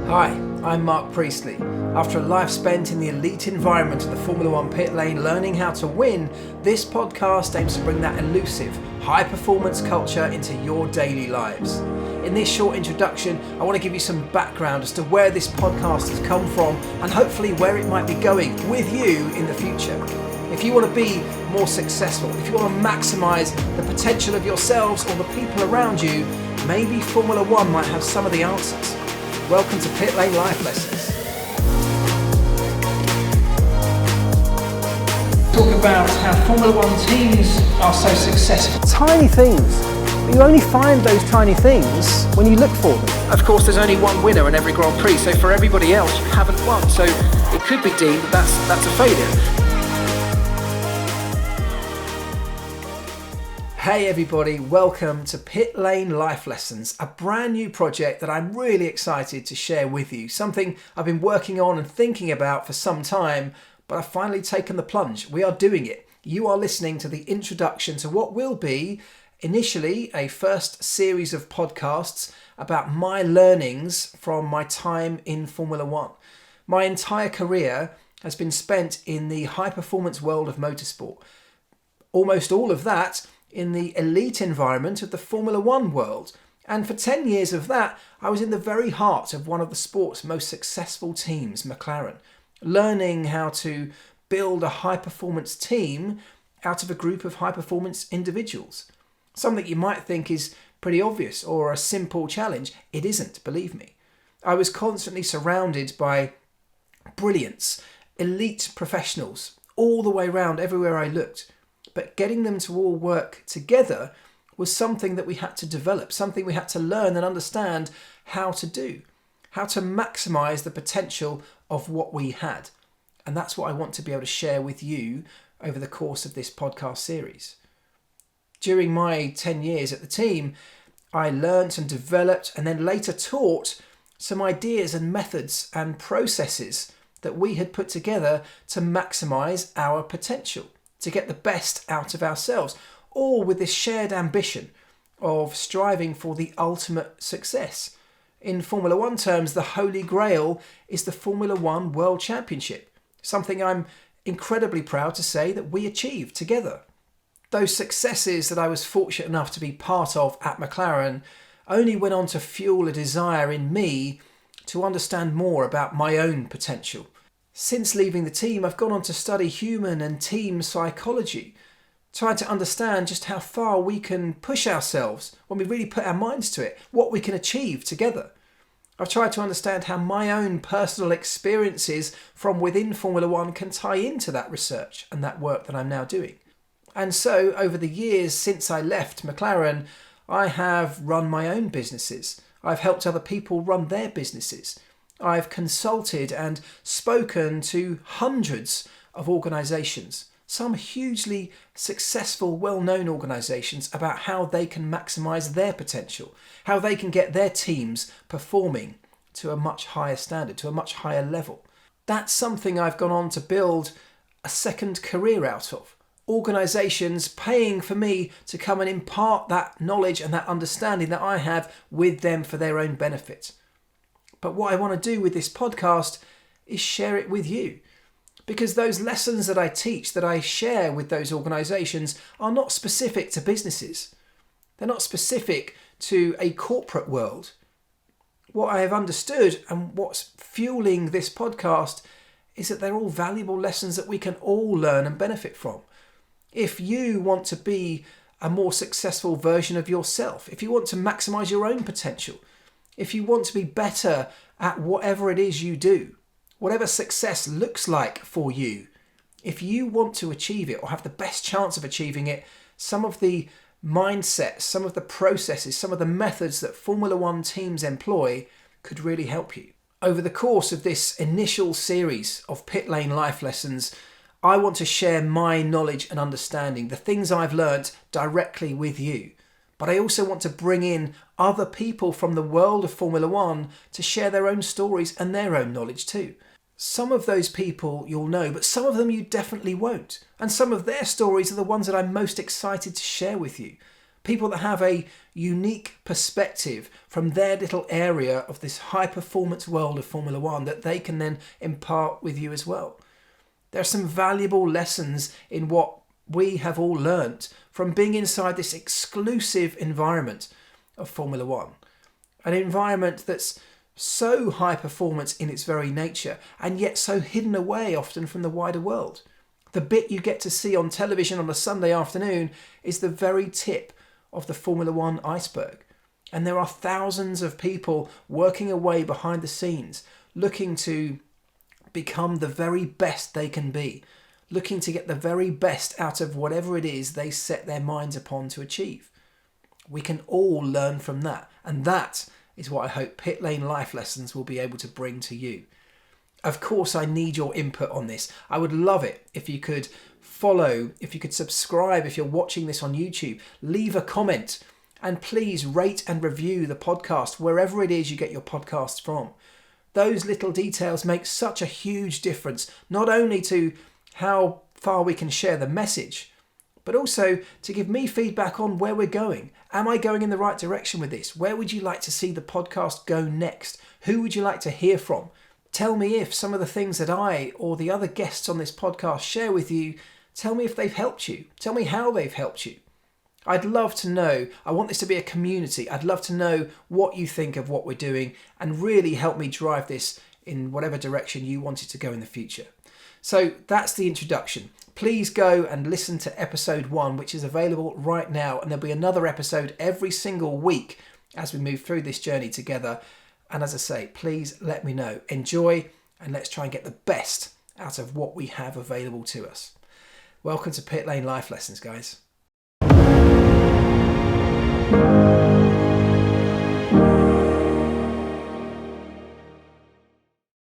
Hi, I'm Marc Priestley. After a life spent in the elite environment of the Formula One pit lane learning how to win, this podcast aims to bring that elusive, high-performance culture into your daily lives. In this short introduction, I want to give you some background as to where this podcast has come from and hopefully where it might be going with you in the future. If you want to be more successful, if you want to maximise the potential of yourselves or the people around you, maybe Formula One might have some of the answers. Welcome to Pitlane Life Lessons. Talk about how Formula One teams are so successful. Tiny things, but you only find those tiny things when you look for them. Of course, there's only one winner in every Grand Prix, so for everybody else, you haven't won. So it could be deemed that that's a failure. Hey everybody, welcome to Pitlane Life Lessons, a brand new project that I'm really excited to share with you. Something I've been working on and thinking about for some time, but I've finally taken the plunge. We are doing it. You are listening to the introduction to what will be initially a first series of podcasts about my learnings from my time in Formula One. My entire career has been spent in the high-performance world of motorsport. Almost all of that in the elite environment of the Formula One world. And for 10 years of that, I was in the very heart of one of the sport's most successful teams, McLaren, learning how to build a high-performance team out of a group of high-performance individuals. Something you might think is pretty obvious or a simple challenge. It isn't, believe me. I was constantly surrounded by brilliance, elite professionals, all the way around everywhere I looked. But getting them to all work together was something that we had to develop, something we had to learn and understand how to do, how to maximise the potential of what we had. And that's what I want to be able to share with you over the course of this podcast series. During my 10 years at the team, I learnt and developed and then later taught some ideas and methods and processes that we had put together to maximise our potential, to get the best out of ourselves, all with this shared ambition of striving for the ultimate success. In Formula One terms, the holy grail is the Formula One World Championship, something I'm incredibly proud to say that we achieved together. Those successes that I was fortunate enough to be part of at McLaren only went on to fuel a desire in me to understand more about my own potential. Since leaving the team, I've gone on to study human and team psychology, trying to understand just how far we can push ourselves when we really put our minds to it, what we can achieve together. I've tried to understand how my own personal experiences from within Formula One can tie into that research and that work that I'm now doing. And so, over the years since I left McLaren, I have run my own businesses. I've helped other people run their businesses. I've consulted and spoken to hundreds of organisations, some hugely successful, well-known organisations, about how they can maximise their potential, how they can get their teams performing to a much higher standard, to a much higher level. That's something I've gone on to build a second career out of. Organisations paying for me to come and impart that knowledge and that understanding that I have with them for their own benefit. But what I want to do with this podcast is share it with you. Because those lessons that I teach, that I share with those organisations, are not specific to businesses. They're not specific to a corporate world. What I have understood and what's fueling this podcast is that they're all valuable lessons that we can all learn and benefit from. If you want to be a more successful version of yourself, if you want to maximise your own potential, if you want to be better at whatever it is you do, whatever success looks like for you, if you want to achieve it or have the best chance of achieving it, some of the mindsets, some of the processes, some of the methods that Formula One teams employ could really help you. Over the course of this initial series of Pitlane Life Lessons, I want to share my knowledge and understanding, the things I've learnt directly with you. But I also want to bring in other people from the world of Formula One to share their own stories and their own knowledge too. Some of those people you'll know, but some of them you definitely won't. And some of their stories are the ones that I'm most excited to share with you. People that have a unique perspective from their little area of this high performance world of Formula One that they can then impart with you as well. There are some valuable lessons in what we have all learnt from being inside this exclusive environment of Formula One. An environment that's so high performance in its very nature and yet so hidden away often from the wider world. The bit you get to see on television on a Sunday afternoon is the very tip of the Formula One iceberg. And there are thousands of people working away behind the scenes, looking to become the very best they can be, looking to get the very best out of whatever it is they set their minds upon to achieve. We can all learn from that, and that is what I hope Pitlane Life Lessons will be able to bring to you. Of course, I need your input on this. I would love it if you could follow, if you could subscribe, if you're watching this on YouTube, leave a comment, and please rate and review the podcast wherever it is you get your podcasts from. Those little details make such a huge difference, not only to how far we can share the message, but also to give me feedback on where we're going. Am I going in the right direction with this? Where would you like to see the podcast go next? Who would you like to hear from? Tell me if some of the things that I or the other guests on this podcast share with you, tell me if they've helped you. Tell me how they've helped you. I'd love to know. I want this to be a community. I'd love to know what you think of what we're doing and really help me drive this in whatever direction you want it to go in the future. So that's the introduction. Please go and listen to episode 1, which is available right now. And there'll be another episode every single week as we move through this journey together. And as I say, please let me know. Enjoy, and let's try and get the best out of what we have available to us. Welcome to Pitlane Life Lessons, guys.